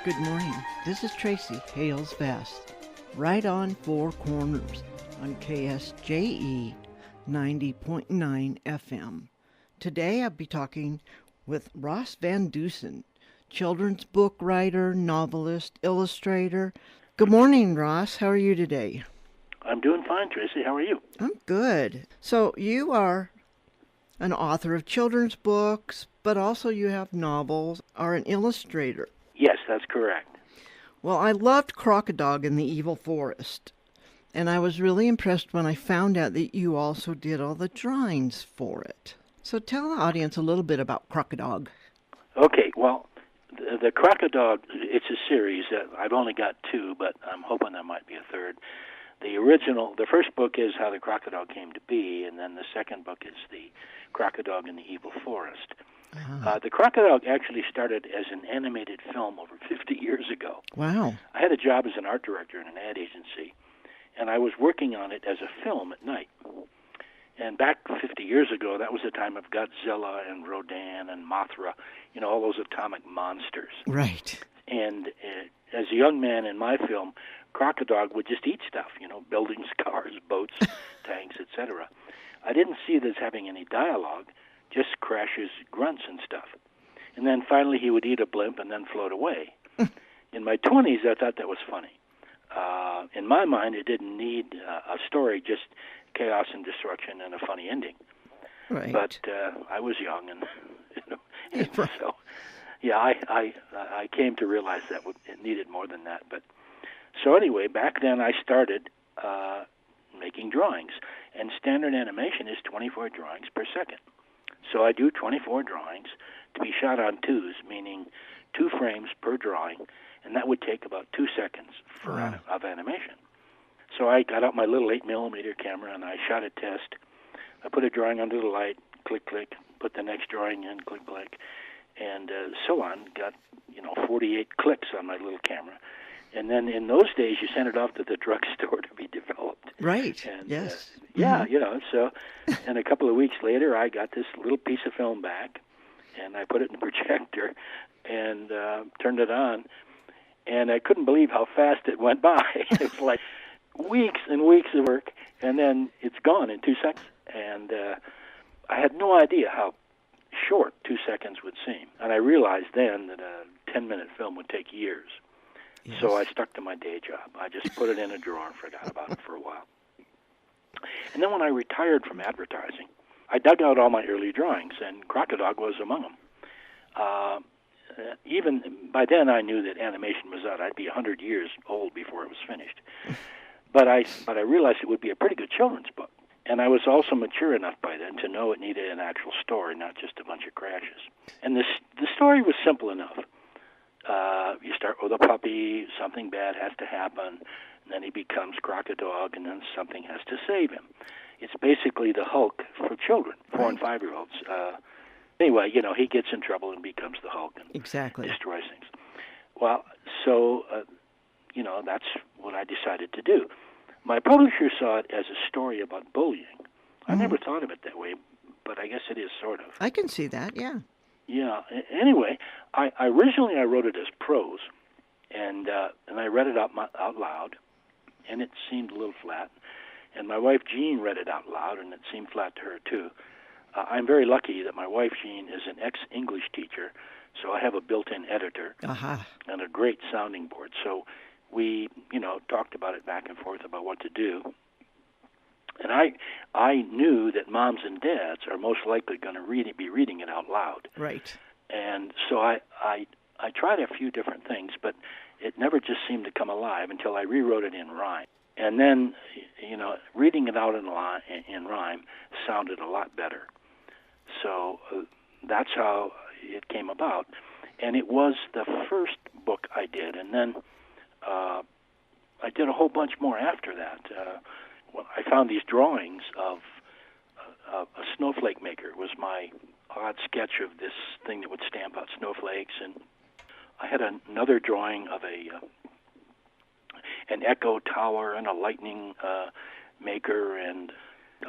Good morning. This is Tracy Hales Vest, right on Four Corners on KSJE 90.9 FM. Today I'll be talking with Ross VanDusen, children's book writer, novelist, illustrator. Good morning, Ross. How are you today? I'm doing fine, Tracy. How are you? I'm good. So you are an author of children's books, but also you have novels, are an illustrator. Yes, that's correct. Well, I loved Crockadog in the Evil Forest, and I was really impressed when I found out that you also did all the drawings for it. So tell the audience a little bit about Crockadog. Okay, well, the Crockadog, it's a series. I've only got two, but I'm hoping there might be a third. The first book is How the Crockadog Came to Be, and then the second book is The Crockadog in the Evil Forest. The Crockadog actually started as an animated film over 50 years ago. Wow. I had a job as an art director in an ad agency, and I was working on it as a film at night. And back 50 years ago, that was the time of Godzilla and Rodan and Mothra, all those atomic monsters. Right. And as a young man in my film, Crockadog would just eat stuff, buildings, cars, boats, tanks, etc. I didn't see this having any dialogue, just crashes, grunts, and stuff. And then finally he would eat a blimp and then float away. In my 20s, I thought that was funny. In my mind, it didn't need a story, just chaos and destruction and a funny ending. Right. But I was young, and so I came to realize that it needed more than that. But so anyway, back then I started making drawings, and standard animation is 24 drawings per second. So I do 24 drawings to be shot on twos, meaning 2 frames per drawing, and that would take about 2 seconds of animation. So I got out my little 8mm camera and I shot a test. I put a drawing under the light, click, click, put the next drawing in, click, click, and so on. Got 48 clicks on my little camera. And then in those days, you sent it off to the drugstore to be developed. Right. And, yes. So, and a couple of weeks later, I got this little piece of film back, and I put it in the projector and turned it on, and I couldn't believe how fast it went by. It was like weeks and weeks of work, and then it's gone in 2 seconds. And I had no idea how short 2 seconds would seem. And I realized then that a 10-minute film would take years. Yes. So I stuck to my day job. I just put it in a drawer and forgot about it for a while. And then when I retired from advertising, I dug out all my early drawings, and Crockadog was among them. Even by then, I knew that animation was out. I'd be 100 years old before it was finished. But I realized it would be a pretty good children's book. And I was also mature enough by then to know it needed an actual story, not just a bunch of crashes. And the story was simple enough. You start with a puppy, something bad has to happen, and then he becomes Crockadog, and then something has to save him. It's basically the Hulk for children, 4 and 5-year-olds. Anyway, he gets in trouble and becomes the Hulk and destroys things. Well, so, that's what I decided to do. My publisher saw it as a story about bullying. I never thought of it that way, but I guess it is sort of. I can see that, yeah. Yeah. Anyway, I originally wrote it as prose, and I read it out loud, and it seemed a little flat. And my wife Jean read it out loud, and it seemed flat to her too. I'm very lucky that my wife Jean is an ex-English teacher, so I have a built-in editor and a great sounding board. So we, talked about it back and forth about what to do. And I knew that moms and dads are most likely going to be reading it out loud. Right. And so I tried a few different things, but it never just seemed to come alive until I rewrote it in rhyme. And then, reading it out in rhyme sounded a lot better. So that's how it came about. And it was the first book I did. And then I did a whole bunch more after that. I found these drawings of a snowflake maker. It was my odd sketch of this thing that would stamp out snowflakes, and I had another drawing of an echo tower and a lightning maker, and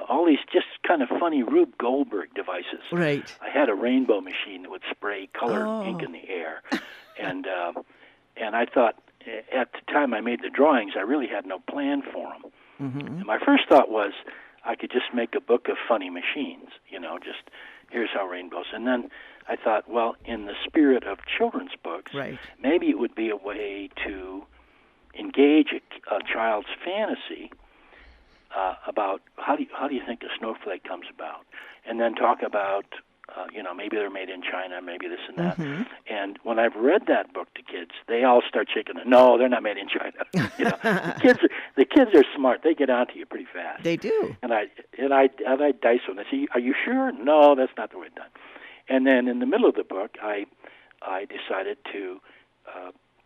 all these just kind of funny Rube Goldberg devices. Right. I had a rainbow machine that would spray colored ink in the air, and And I thought, at the time I made the drawings, I really had no plan for them. Mm-hmm. And my first thought was I could just make a book of funny machines, just here's how rainbows. And then I thought, well, in the spirit of children's books, Right. maybe it would be a way to engage a child's fantasy about how do you think a snowflake comes about, and then talk about maybe they're made in China, maybe this and that. Mm-hmm. And when I've read that book to kids, they all start shaking it. No, they're not made in China. The kids are smart. They get onto you pretty fast. They do. And I dice them. I say, "Are you sure?" No, that's not the way it's done. And then in the middle of the book, I decided to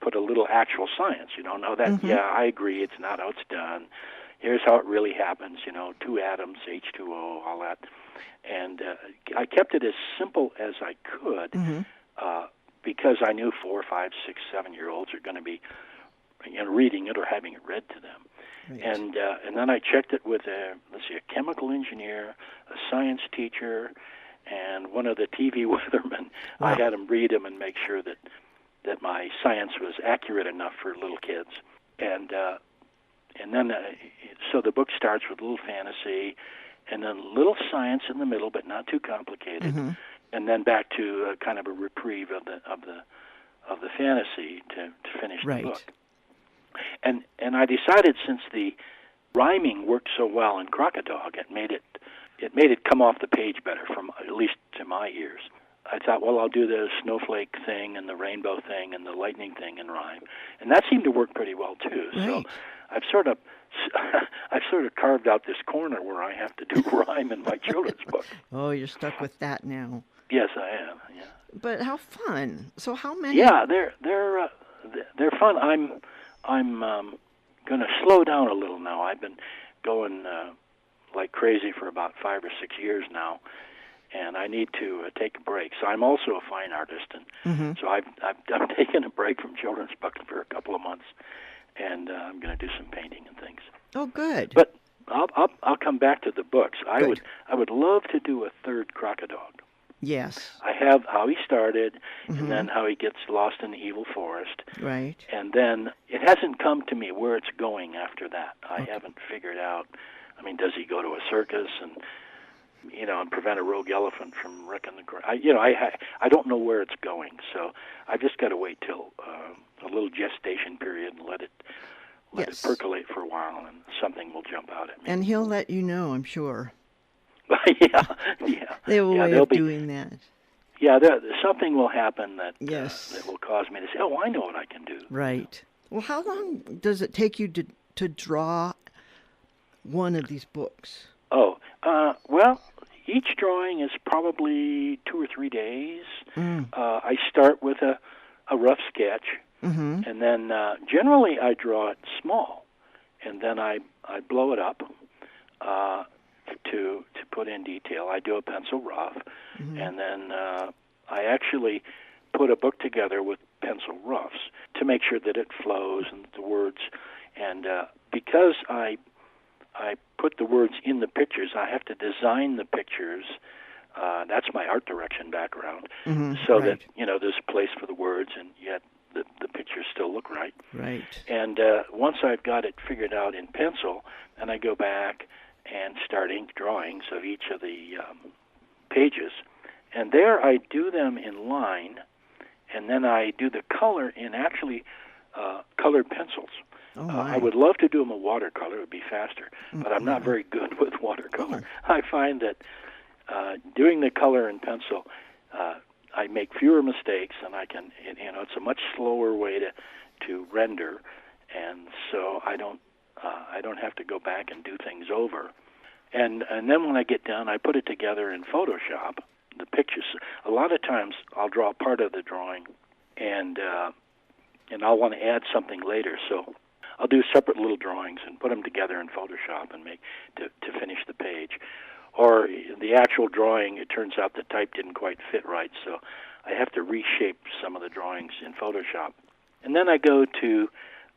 put a little actual science. No, that Mm-hmm. yeah, I agree. It's not how it's done. Here's how it really happens. Two atoms, H2O, all that. And I kept it as simple as I could, Mm-hmm. because I knew 4, 5, 6, 7-year-olds are going to be reading it or having it read to them. Right. And then I checked it with a chemical engineer, a science teacher, and one of the TV weathermen. Wow. I had them read them and make sure that my science was accurate enough for little kids. And then so the book starts with a little fantasy, and then little science in the middle, but not too complicated, Mm-hmm. and then back to kind of a reprieve of the fantasy to finish Right. the book. And I decided, since the rhyming worked so well in Crockadog, it made it come off the page better, from at least to my ears. I thought, well, I'll do the snowflake thing and the rainbow thing and the lightning thing in rhyme, and that seemed to work pretty well too. Right. So I've sort of carved out this corner where I have to do rhyme in my children's book. Oh, you're stuck with that now. Yes, I am. Yeah. But how fun! So how many? Yeah, they're fun. I'm going to slow down a little now. I've been going like crazy for about 5 or 6 years now, and I need to take a break. So I'm also a fine artist, and Mm-hmm. so I've taken a break from children's books for a couple of months, and I'm going to do some painting and things. Oh, good. But I'll come back to the books. Good. I would love to do a third Crockadog. Yes. I have how he started, Mm-hmm. and then how he gets lost in the evil forest. Right. And then it hasn't come to me where it's going after that. I haven't figured out. I mean, does he go to a circus and prevent a rogue elephant from wrecking the ground? I don't know where it's going. So I've just got to wait till a little gestation period and let it Yes. percolate for a while, and something will jump out at me. And he'll let you know, I'm sure. yeah. They have a way there'll of be- doing that. Yeah, something will happen that Yes. that will cause me to say, "Oh, I know what I can do." Right. Well, how long does it take you to draw one of these books? Oh, well, each drawing is probably 2 or 3 days. Mm. I start with a rough sketch, Mm-hmm. and then generally I draw it small, and then I blow it up to put in detail. I do a pencil rough, Mm-hmm. and then I actually put a book together with pencil roughs to make sure that it flows and the words. And because I put the words in the pictures, I have to design the pictures. That's my art direction background, Mm-hmm. so Right. that there's a place for the words, and yet the pictures still look right. Right. And once I've got it figured out in pencil, then I go back and start ink drawings of each of the pages. And there I do them in line, and then I do the color in actually colored pencils. Oh, my. I would love to do them in watercolor. It would be faster, but I'm not very good with watercolor. I find that doing the color in pencil, I make fewer mistakes, and I can, it's a much slower way to render, and so I don't have to go back and do things over. And then when I get done, I put it together in Photoshop. The pictures. A lot of times, I'll draw part of the drawing, and I'll want to add something later. So I'll do separate little drawings and put them together in Photoshop and make to finish the page. Or the actual drawing, it turns out the type didn't quite fit right, so I have to reshape some of the drawings in Photoshop. And then I go to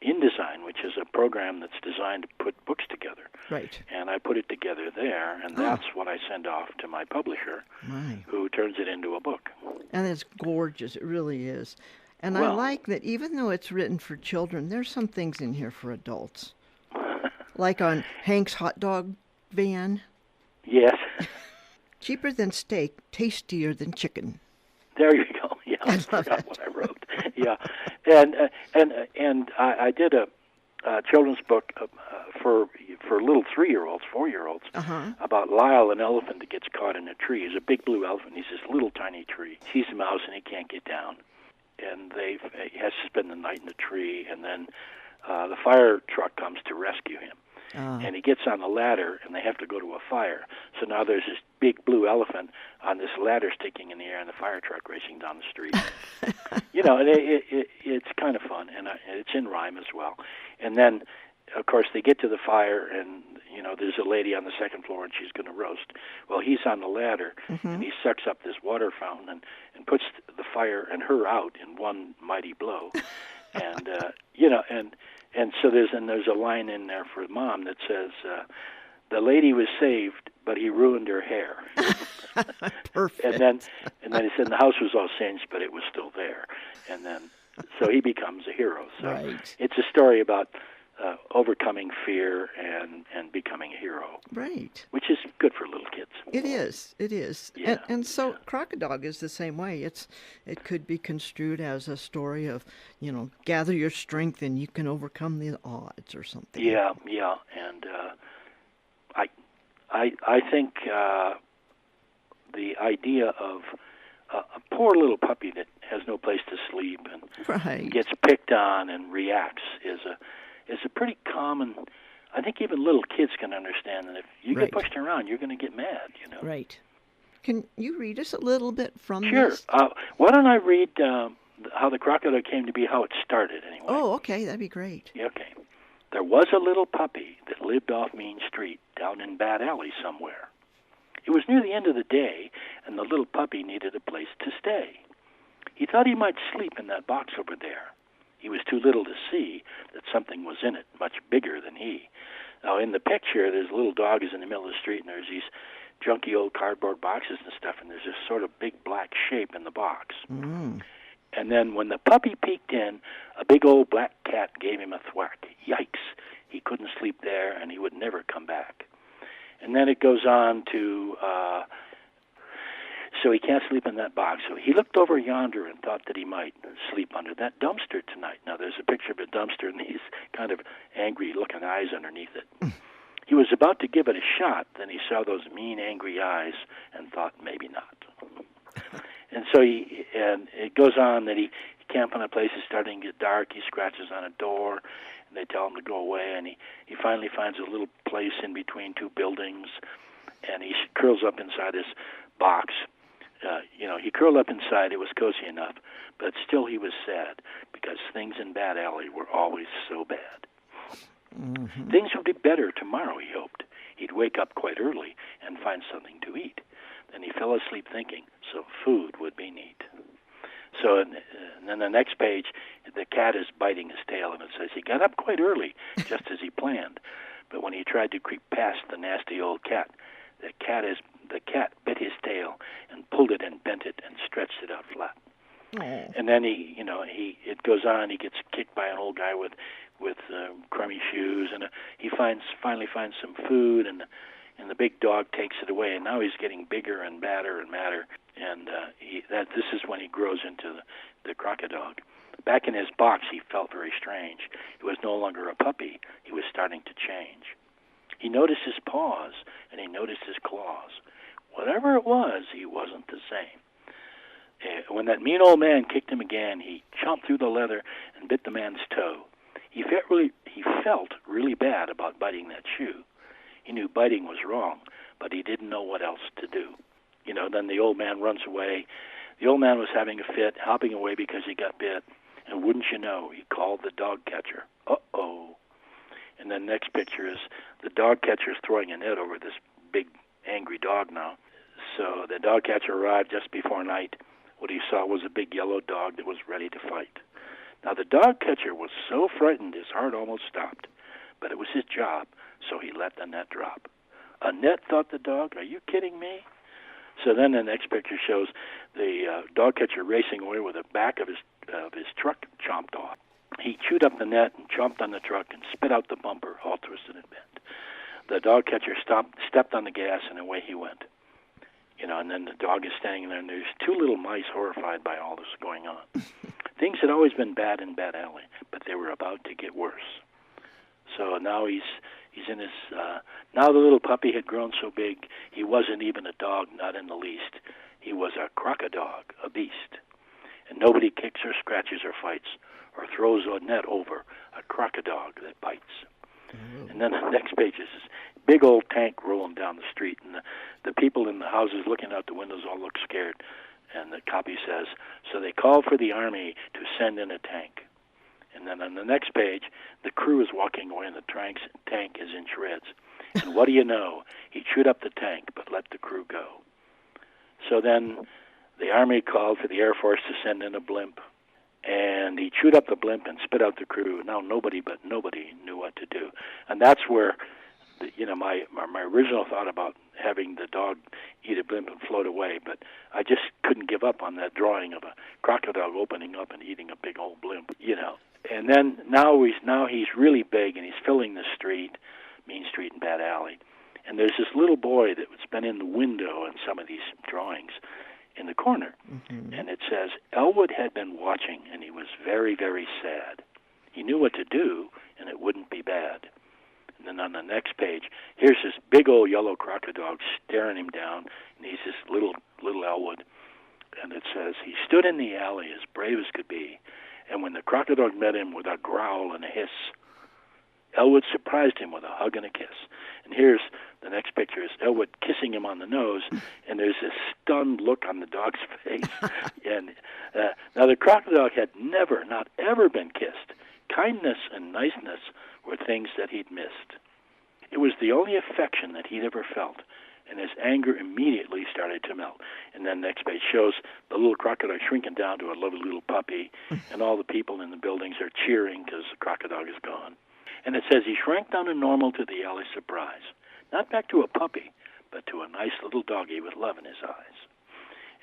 InDesign, which is a program that's designed to put books together. Right. And I put it together there, and that's what I send off to my publisher, My. who turns it into a book. And it's gorgeous. It really is. And I Well, like that even though it's written for children, there's some things in here for adults. Like on Hank's hot dog van. yes. Cheaper than steak, tastier than chicken. There you go. Yeah, I I love forgot it. what I wrote. Yeah, and I did a children's book for little 3-year-olds, 4-year-olds Uh-huh. about Lyle, an elephant that gets caught in a tree. He's a big blue elephant. He's this little tiny tree. He sees a mouse and he can't get down, and he has to spend the night in the tree. And then the fire truck comes to rescue him. And he gets on the ladder, and they have to go to a fire. So now there's this big blue elephant on this ladder sticking in the air, and the fire truck racing down the street. And it's kind of fun, and it's in rhyme as well. And then, of course, they get to the fire, and there's a lady on the second floor, and she's going to roast. Well, he's on the ladder, and he sucks up this water fountain and puts the fire and her out in one mighty blow. And and so there's a line in there for Mom that says, "The lady was saved, but he ruined her hair." Perfect. And then he said the house was all singed, but it was still there. And then so he becomes a hero. So Right. it's a story about overcoming fear and becoming a hero. Right. Which is good for little kids. It is. It is. Yeah. And so Crockadog is the same way. It could be construed as a story of, gather your strength and you can overcome the odds or something. Yeah. And I think the idea of a poor little puppy that has no place to sleep and Right. gets picked on and reacts is a pretty common. I think even little kids can understand that if you Right. get pushed around, you're going to get mad. Right. Can you read us a little bit from Sure. this? Why don't I read how the Crockadog came to be, how it started anyway? Oh, okay. That'd be great. Okay. There was a little puppy that lived off Main Street down in Bad Alley somewhere. It was near the end of the day, and the little puppy needed a place to stay. He thought he might sleep in that box over there. He was too little to see that something was in it, much bigger than he. Now, in the picture, there's a little dog is in the middle of the street, and there's these junky old cardboard boxes and stuff, and there's this sort of big black shape in the box. Mm. And then when the puppy peeked in, a big old black cat gave him a thwack. Yikes! He couldn't sleep there, and he would never come back. And then it goes on to, so he can't sleep in that box. So he looked over yonder and thought that he might sleep under that dumpster tonight. Now, there's a picture of a dumpster and these kind of angry-looking eyes underneath it. He was about to give it a shot, then he saw those mean, angry eyes and thought, maybe not. And so it goes on that he can't find a place. It's starting to get dark. He scratches on a door, and they tell him to go away. And he finally finds a little place in between two buildings, and he curls up inside this box. He curled up inside. It was cozy enough, but still he was sad because things in Bad Alley were always so bad. Mm-hmm. Things would be better tomorrow, he hoped. He'd wake up quite early and find something to eat. Then he fell asleep thinking, so food would be neat. So, and then the next page, the cat is biting his tail, and it says he got up quite early, just as he planned. But when he tried to creep past the nasty old cat, the cat bit his tail and pulled it and bent it and stretched it out flat. Oh. And then it goes on. He gets kicked by an old guy with crummy shoes, and he finally finds some food, and the big dog takes it away. And now he's getting bigger and badder and madder. And this is when he grows into the Crockadog. Back in his box, he felt very strange. He was no longer a puppy. He was starting to change. He noticed his paws, and he noticed his claws. Whatever it was, he wasn't the same. When that mean old man kicked him again, he chomped through the leather and bit the man's toe. He felt really bad about biting that shoe. He knew biting was wrong, but he didn't know what else to do. Then the old man runs away. The old man was having a fit, hopping away because he got bit. And wouldn't you know, he called the dog catcher. Uh-oh. And then next picture is the dog catcher is throwing a net over this big, angry dog now. So the dog catcher arrived just before night. What he saw was a big yellow dog that was ready to fight. Now, the dog catcher was so frightened his heart almost stopped. But it was his job, so he let the net drop. A net, thought the dog. Are you kidding me? So then the next picture shows the dog catcher racing away with the back of his of his truck chomped off. He chewed up the net and chomped on the truck and spit out the bumper, all twisted and bent. The dog catcher stepped on the gas, and away he went. And then the dog is standing there, and there's two little mice horrified by all this going on. Things had always been bad in Bat Alley, but they were about to get worse. So now he's in his, now the little puppy had grown so big, he wasn't even a dog, not in the least. He was a Crockadog, a beast. And nobody kicks or scratches or fights or throws a net over a Crockadog that bites. Mm-hmm. And then the next page is this big old tank rolling down the street, and the people in the houses looking out the windows all look scared. And the copy says, so they called for the army to send in a tank. And then on the next page, the crew is walking away, and the tank is in shreds. And what do you know? He chewed up the tank, but let the crew go. So then the army called for the Air Force to send in a blimp. And he chewed up the blimp and spit out the crew. Now nobody knew what to do. And that's where, my original thought about having the dog eat a blimp and float away, but I just couldn't give up on that drawing of a Crockadog opening up and eating a big old blimp, And then now he's really big, and he's filling the street, Main Street in Bat Alley. And there's this little boy that's been in the window in some of these drawings in the corner. Mm-hmm. And it says, Elwood had been watching, and he was very, very sad. He knew what to do, and it wouldn't be bad. And then on the next page, here's this big old yellow Crockadog staring him down, and he's this little Elwood. And it says, he stood in the alley as brave as could be, and when the Crockadog met him with a growl and a hiss, Elwood surprised him with a hug and a kiss. And here's the next picture is Elwood kissing him on the nose, and there's this stunned look on the dog's face. And now the Crockadog had never, not ever been kissed. Kindness and niceness were things that he'd missed. It was the only affection that he'd ever felt, and his anger immediately started to melt. And then next page shows the little Crockadog shrinking down to a lovely little puppy, and all the people in the buildings are cheering because the Crockadog is gone. And it says he shrank down to normal to the alley's surprise. Not back to a puppy, but to a nice little doggy with love in his eyes.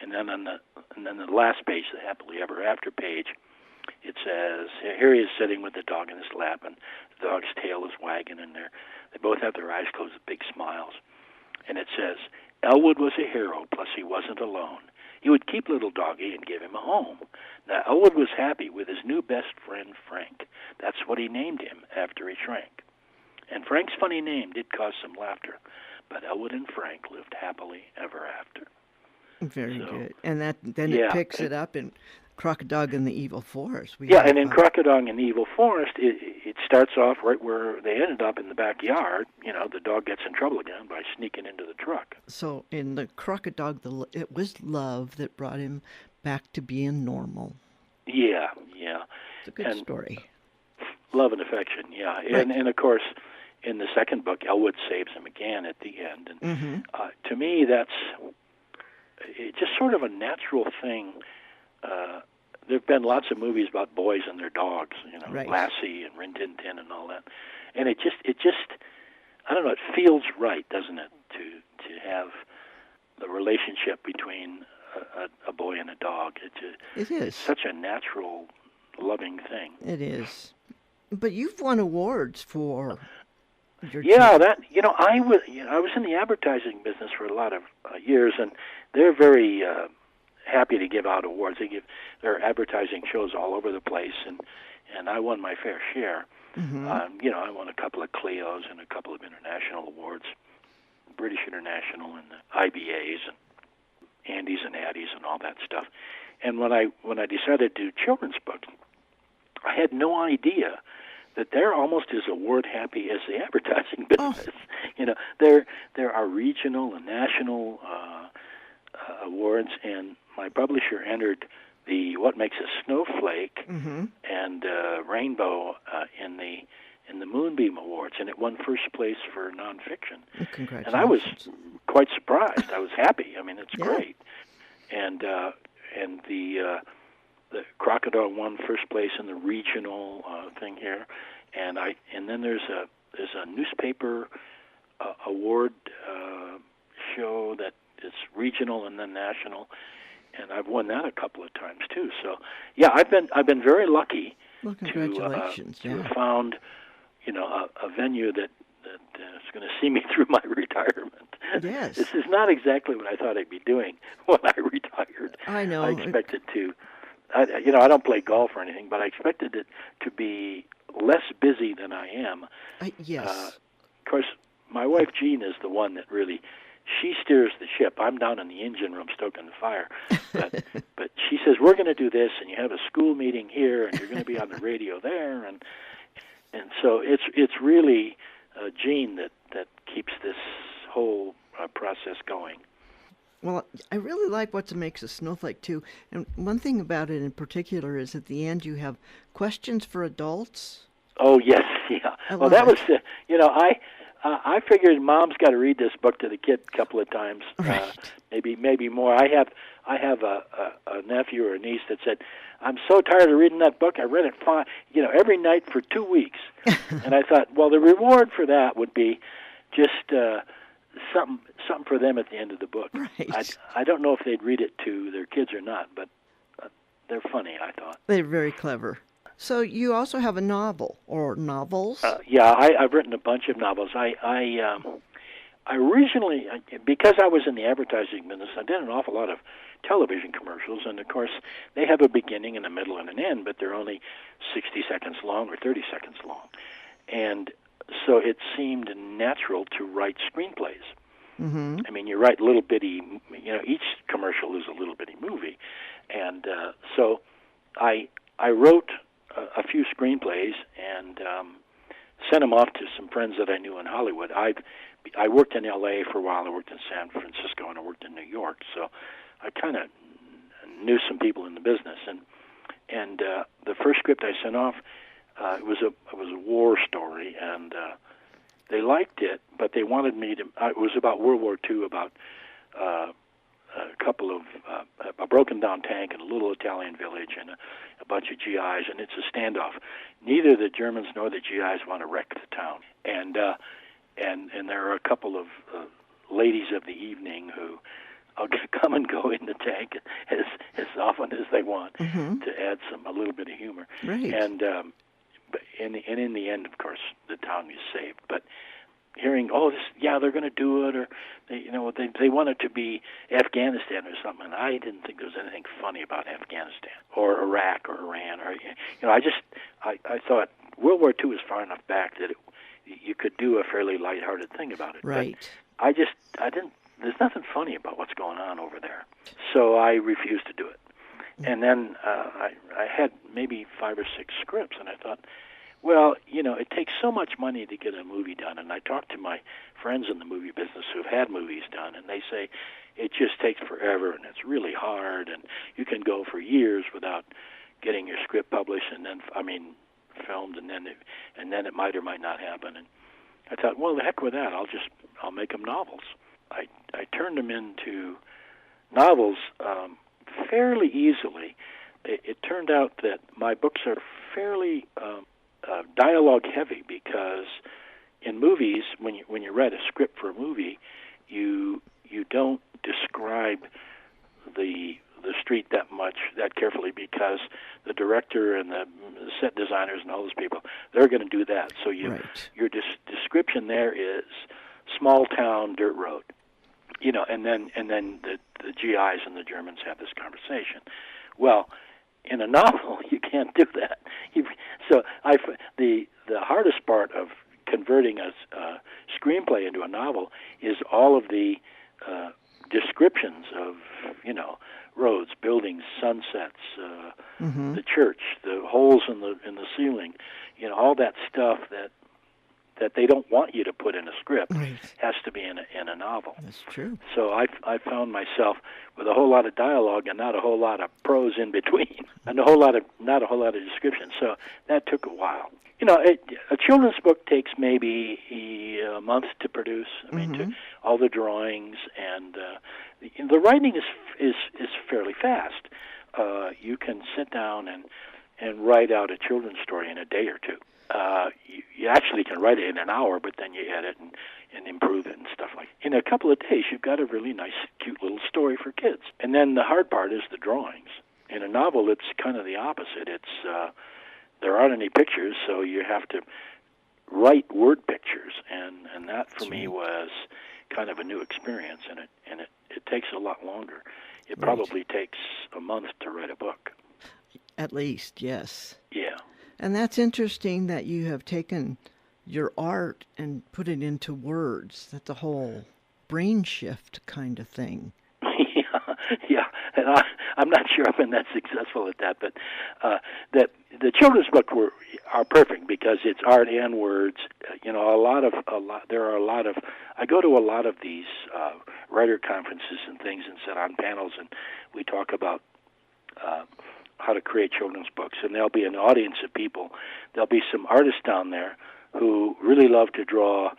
And then the last page, the happily ever after page, it says, here he is sitting with the dog in his lap, and the dog's tail is wagging, and they both have their eyes closed with big smiles. And it says, Elwood was a hero, plus he wasn't alone. He would keep little doggy and give him a home. Now, Elwood was happy with his new best friend, Frank. That's what he named him after he shrank. And Frank's funny name did cause some laughter, but Elwood and Frank lived happily ever after. Very good. And it picks it up in Crockadog and the Evil Forest. And in Crockadog and the Evil Forest, it starts off right where they ended up in the backyard. The dog gets in trouble again by sneaking into the truck. So in the Crockadog, it was love that brought him back to being normal. Yeah. It's a good story. Love and affection, yeah. Right. And of course, in the second book, Elwood saves him again at the end. And to me, that's just sort of a natural thing. There have been lots of movies about boys and their dogs, right. Lassie and Rin Tin Tin and all that. And it just, I don't know, it feels right, doesn't it, to have the relationship between a boy and a dog. It is. Such a natural, loving thing. It is. But you've won awards for your I was in the advertising business for a lot of years, and they're very happy to give out awards. They give their advertising shows all over the place, and I won my fair share. Mm-hmm. I won a couple of Clios and a couple of international awards, British International and the IBAs and Andes and Addies and all that stuff. And when I decided to do children's books, I had no idea that they're almost as award happy as the advertising business. Oh. There are regional and national awards, and my publisher entered the What Makes a Snowflake and Rainbow in the Moonbeam Awards, and it won first place for nonfiction. Congratulations. And I was quite surprised. I was happy. I mean, it's great. And the Crockadog won first place in the regional thing here, and then there's a newspaper award show that is regional and then national, and I've won that a couple of times too. So, yeah, I've been very lucky Well, congratulations. to have found, a venue that is going to see me through my retirement. Yes. This is not exactly what I thought I'd be doing when I retired. I know. I expected to, I don't play golf or anything, but I expected it to be less busy than I am. Yes. Of course, my wife Jean is the one that really, she steers the ship. I'm down in the engine room stoking the fire. But she says, we're going to do this, and you have a school meeting here, and you're going to be on the radio there. And so it's really Jean that keeps this whole process going. Well, I really like what makes a snowflake, too. And one thing about it in particular is at the end you have questions for adults. Oh, yes, yeah. Well, that was, I figured Mom's got to read this book to the kid a couple of times, right. maybe more. I have a nephew or a niece that said, I'm so tired of reading that book. I read it every night for 2 weeks. And I thought, well, the reward for that would be just something for them at the end of the book. Right. I don't know if they'd read it to their kids or not, but they're funny, I thought. They're very clever. So you also have a novel or novels? Yeah, I've written a bunch of novels. I originally, because I was in the advertising business, I did an awful lot of television commercials, and of course they have a beginning and a middle and an end, but they're only 60 seconds long or 30 seconds long. And so it seemed natural to write screenplays. Mm-hmm. I mean, you write little bitty, each commercial is a little bitty movie. And so I wrote a few screenplays and sent them off to some friends that I knew in Hollywood. I worked in L.A. for a while. I worked in San Francisco, and I worked in New York. So I kind of knew some people in the business. And the first script I sent off, it was a war story, and they liked it, but they wanted me to. It was about World War II, about a couple of a broken down tank in a little Italian village and a bunch of GIs, and it's a standoff. Neither the Germans nor the GIs want to wreck the town, and there are a couple of ladies of the evening who are going to come and go in the tank as often as they want mm-hmm. to add a little bit of humor. Right. And in the end, of course, the town is saved. But hearing, they're going to do it, or they want it to be Afghanistan or something, and I didn't think there was anything funny about Afghanistan or Iraq or Iran, or I thought World War II is far enough back that you could do a fairly lighthearted thing about it. Right. But I didn't. There's nothing funny about what's going on over there, so I refused to do it. And then I had maybe 5 or 6 scripts, and I thought, well, it takes so much money to get a movie done. And I talked to my friends in the movie business who've had movies done, and they say it just takes forever, and it's really hard, and you can go for years without getting your script published, and then, filmed, and then it might or might not happen. And I thought, well, the heck with that. I'll make them novels. I turned them into novels fairly easily. It turned out that my books are fairly dialogue heavy, because in movies, when you write a script for a movie, you don't describe the street that carefully, because the director and the set designers and all those people, they're going to do that. So your description there is small town dirt road. And then the GIs and the Germans have this conversation. Well, in a novel, you can't do that. The hardest part of converting a screenplay into a novel is all of the descriptions of roads, buildings, sunsets, mm-hmm. the church, the holes in the ceiling, all that stuff that they don't want you to put in a script. Right. Has to be in a novel. That's true. So I found myself with a whole lot of dialogue and not a whole lot of prose in between, and not a whole lot of description. So that took a while. A children's book takes maybe a month to produce. Mm-hmm. All the drawings, and the writing is fairly fast. You can sit down and and write out a children's story in a day or two. You actually can write it in an hour, but then you edit and improve it and stuff like that. In a couple of days, you've got a really nice, cute little story for kids. And then the hard part is the drawings. In a novel, it's kind of the opposite. There aren't any pictures, so you have to write word pictures, and that for me was kind of a new experience, and it takes a lot longer. It probably takes a month to write a book. At least, yes. Yeah. And that's interesting that you have taken your art and put it into words. That's a whole brain shift kind of thing. Yeah. And I'm not sure I've been that successful at that, but that the children's book are perfect because it's art and words. There are a lot of. I go to a lot of these writer conferences and things, and sit on panels, and we talk about how to create children's books. And there'll be an audience of people. There'll be some artists down there who really love to draw,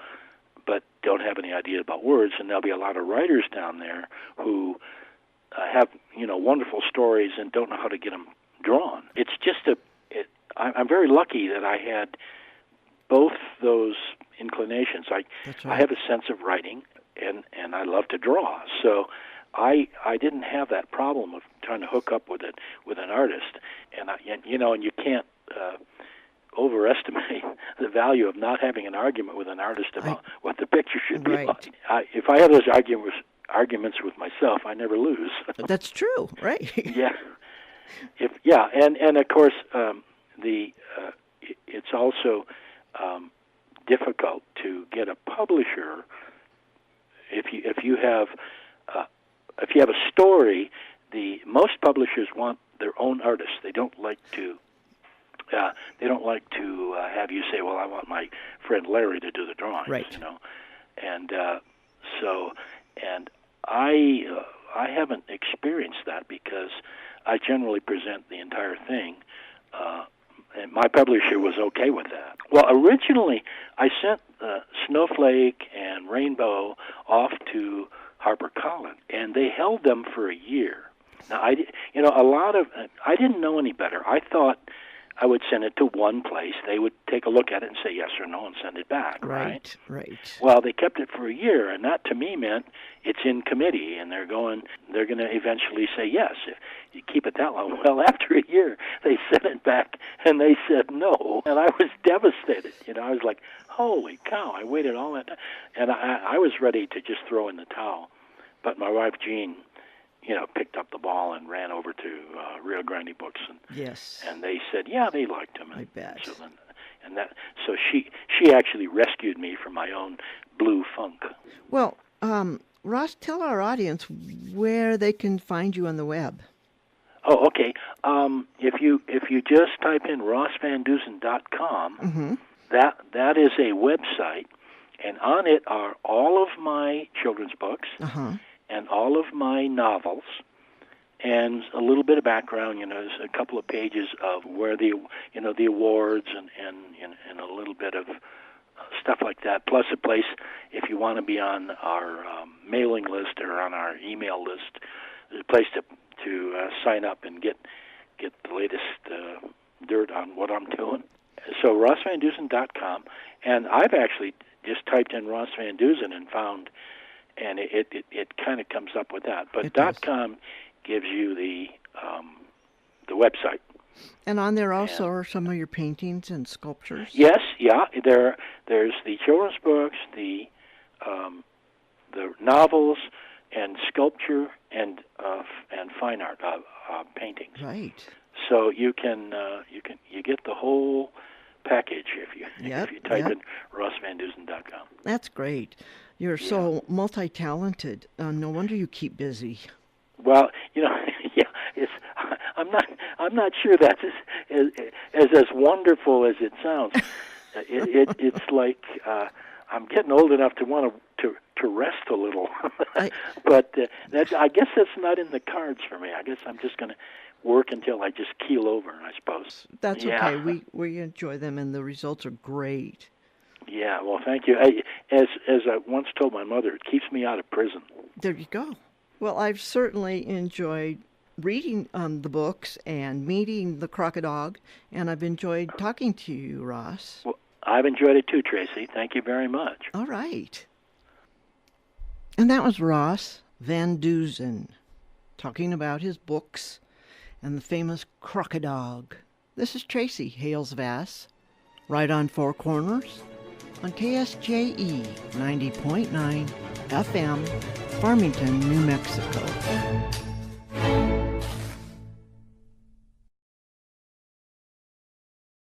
but don't have any idea about words. And there'll be a lot of writers down there who have wonderful stories and don't know how to get them drawn. It's just I'm very lucky that I had both those inclinations. I have a sense of writing and I love to draw. So I didn't have that problem of trying to hook up with an artist, and you can't overestimate the value of not having an argument with an artist about what the picture should be like. If I have those arguments with myself, I never lose. That's true, right? Yeah. And of course it's also difficult to get a publisher if you have a story. Most publishers want their own artists. They don't like to have you say, "Well, I want my friend Larry to do the drawings." Right. And I haven't experienced that because I generally present the entire thing, and my publisher was okay with that. Well, originally I sent Snowflake and Rainbow off to HarperCollins, and they held them for a year. Now, I didn't know any better. I thought I would send it to one place. They would take a look at it and say yes or no and send it back, right? Right. Well, they kept it for a year, and that to me meant it's in committee, and they're going to eventually say yes. If you keep it that long. Well, after a year, they sent it back, and they said no, and I was devastated. I was like, holy cow, I waited all that time. And I was ready to just throw in the towel. But my wife, Jean, picked up the ball and ran over to Rio Grande Books, and they said, yeah, they liked him. I bet. So she actually rescued me from my own blue funk. Well, Ross, tell our audience where they can find you on the web. Oh, okay. If you just type in rossvandusen.com, that is a website, and on it are all of my children's books. And all of my novels, and a little bit of background. There's a couple of pages of where the awards and a little bit of stuff like that. Plus a place if you want to be on our mailing list or on our email list. There's a place to sign up and get the latest dirt on what I'm doing. So rossvandusen.com, and I've actually just typed in Ross VanDusen and found. And it kind of comes up with that. But .com gives you the website. And on there also are some of your paintings and sculptures? Yes, yeah. There's the children's books, the novels, and sculpture and fine art paintings. Right. So you get the whole package if you type in rossvandusen.com. That's great. You're so multi-talented. No wonder you keep busy. Well, I'm not sure that's as wonderful as it sounds. It's like I'm getting old enough to want to rest a little, but I guess that's not in the cards for me. I guess I'm just going to work until I just keel over, I suppose. That's okay. We enjoy them, and the results are great. Yeah, well, thank you. As I once told my mother, it keeps me out of prison. There you go. Well, I've certainly enjoyed reading the books and meeting the Crockadog, and I've enjoyed talking to you, Ross. Well, I've enjoyed it too, Tracy. Thank you very much. All right. And that was Ross VanDusen talking about his books and the famous Crockadog. This is Tracy Hales Vass, right on Four Corners on KSJE 90.9 FM, Farmington, New Mexico.